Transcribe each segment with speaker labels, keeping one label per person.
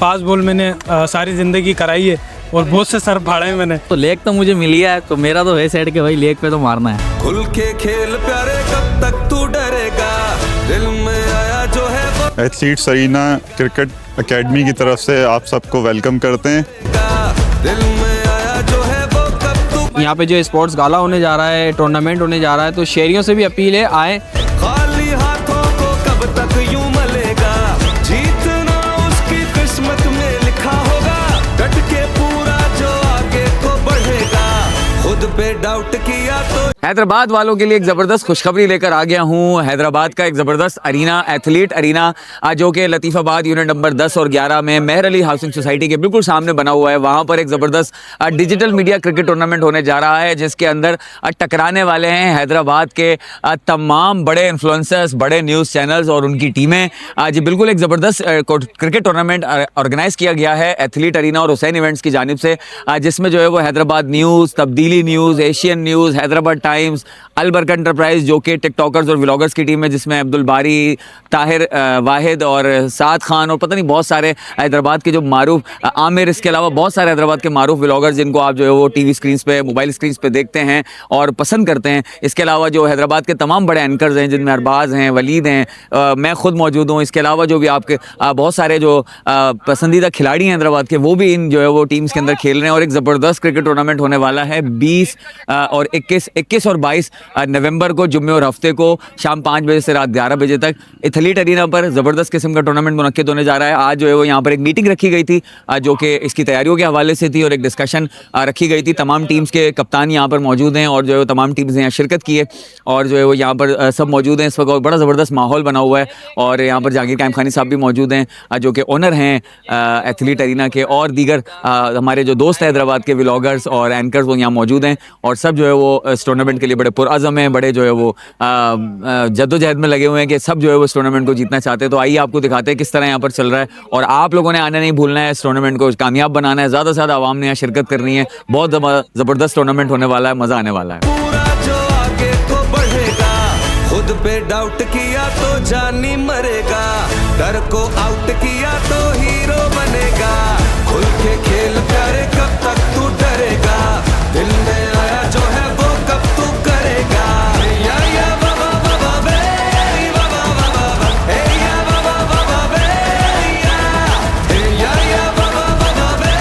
Speaker 1: Fast ball मैंने सारी ज़िंदगी कराई है और बहुत से सर फाड़े हैं मैंने।
Speaker 2: तो लेग तो मुझे मिली है, तो मेरा तो है सेट के भाई लेग पे तो मारना है।
Speaker 3: खुल के खेल प्यारे, कब तक तू डरेगा, दिल में आया जो है वो।
Speaker 4: एथलीट्स अरीना क्रिकेट एकेडमी की तरफ से आप सबको वेलकम करते हैं।
Speaker 3: दिल में आया जो है वो, कब तू।
Speaker 5: यहाँ पे जो स्पोर्ट्स गाला होने जा रहा है, टूर्नामेंट होने जा रहा है, तो शहरियों से भी अपील है आए।
Speaker 3: खाली हाथों को कब तक यूं मलेगा, जीतना उसकी किस्मत में लिखा होगा, डट के पूरा जो आगे को बढ़ेगा, खुद पे डाउट किया तो।
Speaker 2: हैदराबाद वालों के लिए एक ज़बरदस्त खुशखबरी लेकर आ गया हूँ। हैदराबाद का एक ज़बरदस्त अरीना, एथलीट अरीना, जो कि लतीफ़ाबाद यूनिट नंबर 10 और 11 में मेहर अली हाउसिंग सोसाइटी के बिल्कुल सामने बना हुआ है। वहाँ पर एक ज़बरदस्त डिजिटल मीडिया क्रिकेट टूर्नामेंट होने जा रहा है, जिसके अंदर टकराने वाले हैं हैदराबाद के तमाम बड़े इन्फ्लुएंसर्स, बड़े न्यूज़ चैनल्स और उनकी टीमें। जी बिल्कुल एक ज़बरदस्त क्रिकेट टूर्नामेंट ऑर्गेनाइज़ किया गया है एथलीट अरीना और हुसैन इवेंट्स की जानिब से, जिसमें जो है वो Hyderabad news, Tabdeeli news, Asian news, Hyderabad times, Albarq enterprise जो कि टिकटॉकर्स और व्लॉगर्स की टीम है, जिसमें अब्दुल बारी, ताहिर, वाहिद और साद खान और पता नहीं बहुत सारे हैदराबाद के जो मारूफ, आमिर, इसके अलावा बहुत सारे हैदराबाद के मारूफ व्लॉगर्स जिनको आप जो है वो टीवी स्क्रीन्स पे, मोबाइल स्क्रीन्स पे देखते हैं और पसंद करते हैं। इसके अलावा जो हैदराबाद के तमाम बड़े एंकर्स हैं, जिनमें अरबाज हैं, वलीद हैं, मैं खुद मौजूद हूँ। इसके अलावा जो भी आपके बहुत सारे जो पसंदीदा खिलाड़ी हैं हैदराबाद के, वो भी इन जो है वो टीम्स के अंदर खेल रहे हैं और एक ज़बरदस्त क्रिकेट टूर्नामेंट होने वाला है 20 और 21 और 22 नवंबर को, जुम्मे और हफ्ते को शाम 5 बजे से रात 11 बजे तक एथलीट अरीना पर ज़बरदस्त किस्म का टूर्नामेंट मुनक्किद होने जा रहा है। आज जो है वो यहाँ पर एक मीटिंग रखी गई थी जो कि इसकी तैयारियों के हवाले से थी और एक डिस्कशन रखी गई थी। तमाम टीम्स के कप्तान यहाँ पर मौजूद हैं और जो है तमाम टीम्स ने यहाँ शिरकत की है और जो है वो यहाँ पर सब मौजूद हैं इस वक्त और बड़ा ज़बरदस्त माहौल बना हुआ है। और यहाँ पर जहांगीर कायम खानी साहब भी मौजूद हैं जो कि ओनर हैं एथलीट अरीना के, और दीगर हमारे जो दोस्त हैदराबाद के व्लॉगर्स और एंकर्स वो यहाँ मौजूद हैं और सब जो है वो इस टूर्नामेंट के लिए बड़े पुरअज़म हैं, बड़े जो है वो जद्दोजहद में लगे हुए हैं कि सब जो है वो इस टूर्नामेंट को जीतना चाहते हैं। तो आइए आपको दिखाते हैं किस तरह यहाँ पर चल रहा है और आप लोगों ने आना नहीं भूलना है, इस टूर्नामेंट को कामयाब बनाना है, ज़्यादा से ज़्यादा आवाम ने यहाँ शिरकत करनी है। बहुत ज़बरदस्त टूर्नामेंट होने वाला है, मज़ा आने वाला है।
Speaker 3: पूरा जो आगे को बढ़ेगा, खुद पे डाउट किया तो जानी मरेगा, डर को आउट किया तो हीरो बनेगा, खुल के खेल प्यारे, कब तक तू डरेगा, दिल में आया जो है वो कब तू करेगा। या बाबा बाबा बे, बाबा बाबा बा, हे या बाबा बाबा बे, या बाबा बाबा बे,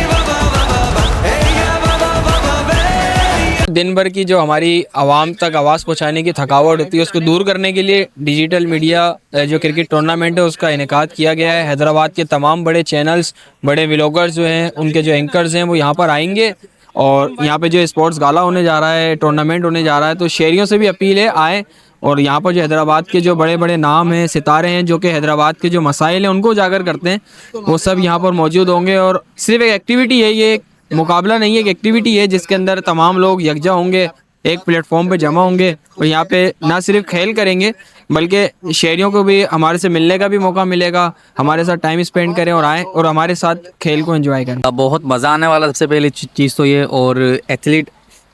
Speaker 3: बाबा बाबा बा, हे या बाबा बाबा बे।
Speaker 5: दिन भर की जो हमारी आवाम तक आवाज़ पहुंचाने की थकावट होती है, उसको दूर करने के लिए डिजिटल मीडिया जो क्रिकेट टूर्नामेंट है उसका इनेकाद किया गया है। हैदराबाद के तमाम बड़े चैनल्स, बड़े व्लॉगर्स जो हैं, उनके जो एंकर्स हैं वो यहाँ पर आएंगे और यहाँ पे जो स्पोर्ट्स गाला होने जा रहा है, टूर्नामेंट होने जा रहा है, तो शहरियों से भी अपील है आए। और यहाँ पर जो हैदराबाद के जो बड़े बड़े नाम हैं, सितारे हैं, जो कि हैदराबाद के जो मसाइल हैं उनको उजागर करते हैं, वो सब यहाँ पर मौजूद होंगे। और सिर्फ एक एक्टिविटी है, ये एक मुकाबला नहीं है, एक एक्टिविटी है जिसके अंदर तमाम लोग यकजा होंगे, एक प्लेटफॉर्म पे जमा होंगे और यहाँ पे ना सिर्फ खेल करेंगे बल्कि शहरियों को भी हमारे से मिलने का भी मौका मिलेगा, हमारे साथ टाइम स्पेंड करें और आएँ और हमारे साथ खेल को एंजॉय करें।
Speaker 2: बहुत मज़ा आने वाला सबसे पहली चीज़ तो ये, और एथलीट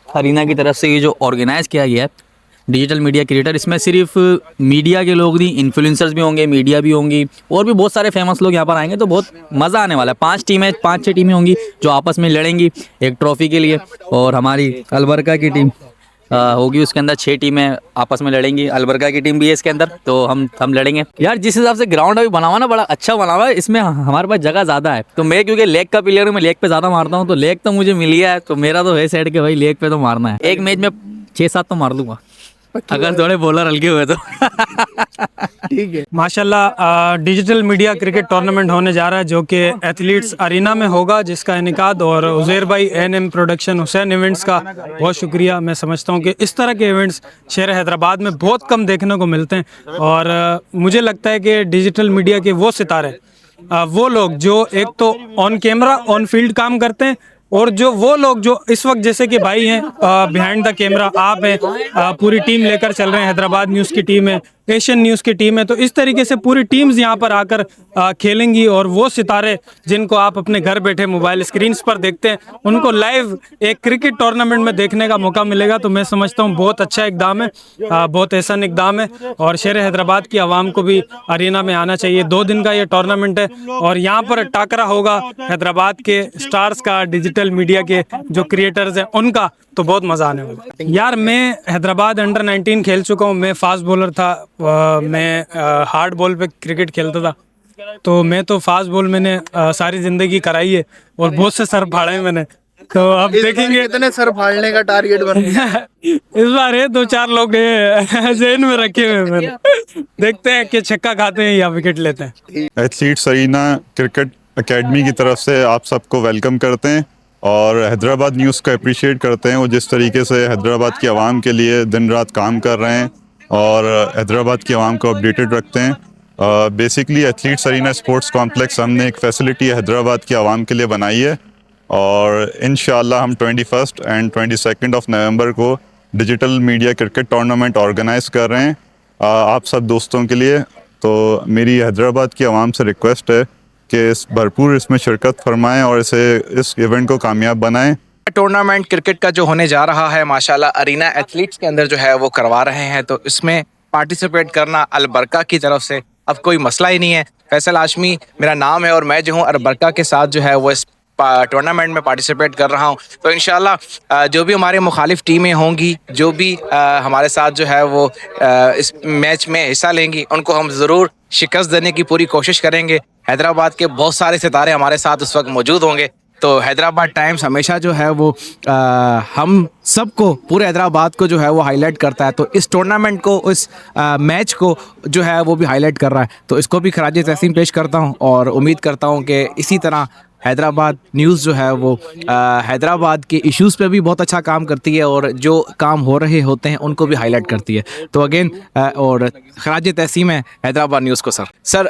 Speaker 2: अरीना की तरफ से ये जो ऑर्गेनाइज़ किया गया है डिजिटल मीडिया क्रिएटर, इसमें सिर्फ मीडिया के लोग नहीं, इन्फ्लुएंसर्स भी होंगे, मीडिया भी होंगी और भी बहुत सारे फेमस लोग यहाँ पर आएंगे। तो बहुत मज़ा आने वाला है। 5-6 टीमें होंगी जो आपस में लड़ेंगी एक ट्रॉफ़ी के लिए, और हमारी अलबरका की टीम होगी, उसके अंदर 6 टीमें आपस में लड़ेंगी। अलबरका की टीम भी है इसके अंदर, तो हम लड़ेंगे। यार जिस हिसाब से ग्राउंड अभी बना हुआ ना, बड़ा अच्छा बना हुआ है, इसमें हमारे पास जगह ज़्यादा है। तो मैं क्योंकि लेग का प्लेयर हूँ, मैं लेग पे ज़्यादा मारता हूँ, तो लेग तो मुझे मिली है, तो मेरा तो है सेट के भाई लेग पे तो मारना है। एक मैच में 6-7 तो मार दूंगा अगर थोड़े बॉलर हल्के हुए तो।
Speaker 1: ठीक है। माशाल्लाह डिजिटल मीडिया क्रिकेट टूर्नामेंट होने जा रहा है जो कि एथलीट्स अरीना में होगा, जिसका इनेकाद और उज़ैर भाई एनएम प्रोडक्शन हुसैन इवेंट्स का बहुत शुक्रिया। मैं समझता हूँ कि इस तरह के इवेंट्स शहर हैदराबाद में बहुत कम देखने को मिलते हैं और मुझे लगता है कि डिजिटल मीडिया के वो सितारे, वो लोग जो एक तो ऑन कैमरा ऑन फील्ड काम करते हैं और जो वो लोग जो इस वक्त जैसे कि भाई हैं बिहाइंड द कैमरा, आप हैं, पूरी टीम लेकर चल रहे हैं, हैदराबाद न्यूज़ की टीम है, एशियन न्यूज़ की टीम है। तो इस तरीके से पूरी टीम्स यहाँ पर आकर खेलेंगी और वो सितारे जिनको आप अपने घर बैठे मोबाइल स्क्रीन्स पर देखते हैं उनको लाइव एक क्रिकेट टूर्नामेंट में देखने का मौका मिलेगा। तो मैं समझता हूँ बहुत अच्छा इकदाम है, बहुत एहसन इकदाम है और शेर हैदराबाद की आवाम को भी अरीना में आना चाहिए। 2 दिन का ये टूर्नामेंट है और यहाँ पर टाकरा होगा हैदराबाद के स्टार्स का, डिजिटल मीडिया के जो क्रिएटर्स हैं उनका। तो बहुत मज़ा आने वाला है। यार मैं हैदराबाद अंडर 19 खेल चुका हूँ, मैं फास्ट बॉलर था, मैं हार्ड बॉल पे क्रिकेट खेलता था। तो मैं तो फास्ट बॉल मैंने सारी ज़िंदगी कराई है और बहुत से सर फाड़े हैं मैंने। तो अब देखेंगे
Speaker 6: कितने सर फाड़ने का टारगेट बन गया
Speaker 1: इस बार है 2-4 लोग जेन में रखे हुए हैं मैंने। देखते हैं कि छक्का खाते हैं या विकेट लेते हैं।
Speaker 4: एथलीट्स अरीना क्रिकेट एकेडमी की तरफ से आप सबको वेलकम करते हैं और हैदराबाद न्यूज़ को अप्रिशिएट करते हैं। वो जिस तरीके से हैदराबाद की आवाम के लिए दिन रात काम कर रहे हैं और हैदराबाद की आवाम को अपडेटेड रखते हैं। Basically athletes arena sports complex हमने एक फैसिलिटी हैदराबाद की आवाम के लिए बनाई है और इंशाल्लाह हम 21 एंड 22 ऑफ नवंबर को digital media cricket tournament organize कर रहे हैं आप सब दोस्तों के लिए। तो मेरी हैदराबाद की आवाम से रिक्वेस्ट है कि भरपूर इसमें शिरकत फरमाएं और इस इवेंट को कामयाब बनाएं।
Speaker 6: टूर्नामेंट क्रिकेट का जो होने जा रहा है माशाल्लाह अरीना एथलीट्स के अंदर जो है वो करवा रहे हैं, तो इसमें पार्टिसिपेट करना अलबरका की तरफ से अब कोई मसला ही नहीं है। फैसल हाशमी मेरा नाम है और मैं जो हूँ अलबरका के साथ जो है वो इस टूर्नामेंट में पार्टिसिपेट कर रहा हूँ। तो इंशाल्लाह जो भी हमारे मुखालिफ टीमें होंगी, जो भी हमारे साथ जो है वो इस मैच में हिस्सा लेंगी, उनको हम ज़रूर शिकस्त देने की पूरी कोशिश करेंगे। हैदराबाद के बहुत सारे सितारे हमारे साथ उस वक्त मौजूद होंगे। तो हैदराबाद टाइम्स हमेशा जो है वो हम सबको, पूरे हैदराबाद को जो है वो हाईलाइट करता है। तो इस टूर्नामेंट को, इस मैच को जो है वो भी हाईलाइट कर रहा है। तो इसको भी खराज तहसीन पेश करता हूँ और उम्मीद करता हूँ कि इसी तरह हैदराबाद न्यूज़ जो है वो हैदराबाद के इश्यूज़ पे भी बहुत अच्छा काम करती है और जो काम हो रहे होते हैं उनको भी हाईलाइट करती है। तो अगेन और खराज तहसीन है हैदराबाद न्यूज़ को। सर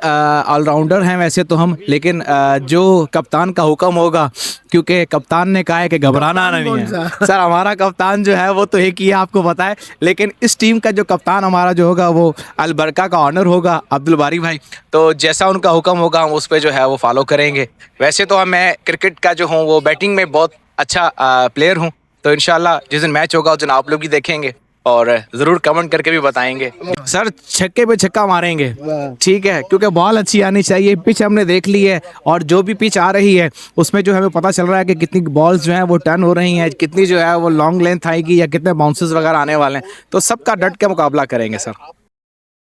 Speaker 6: ऑलराउंडर हैं वैसे तो हम, लेकिन जो कप्तान का हुक्म होगा, क्योंकि कप्तान ने कहा है कि घबराना नहीं है। सर हमारा कप्तान जो है वो तो एक ही है, आपको पता है, लेकिन इस टीम का जो कप्तान हमारा जो होगा वो अलबरका का ऑनर होगा, अब्दुल बारी भाई। तो जैसा उनका हुक्म होगा हम उस पर जो है वो फॉलो करेंगे। वैसे तो मैं क्रिकेट का जो हूँ वो बैटिंग में बहुत अच्छा प्लेयर हूँ। तो इंशाल्लाह जिस दिन मैच होगा उस दिन आप लोग भी देखेंगे और ज़रूर कमेंट करके भी बताएंगे। सर छक्के पे छक्का मारेंगे, ठीक है, क्योंकि बॉल अच्छी आनी चाहिए। पिच हमने देख ली है और जो भी पिच आ रही है उसमें जो हमें पता चल रहा है कि कितनी बॉल्स जो हैं वो टर्न हो रही हैं, कितनी जो है वो लॉन्ग लेंथ आएगी या कितने बाउंसेस वगैरह आने वाले हैं। तो सबका डट के मुकाबला करेंगे सर।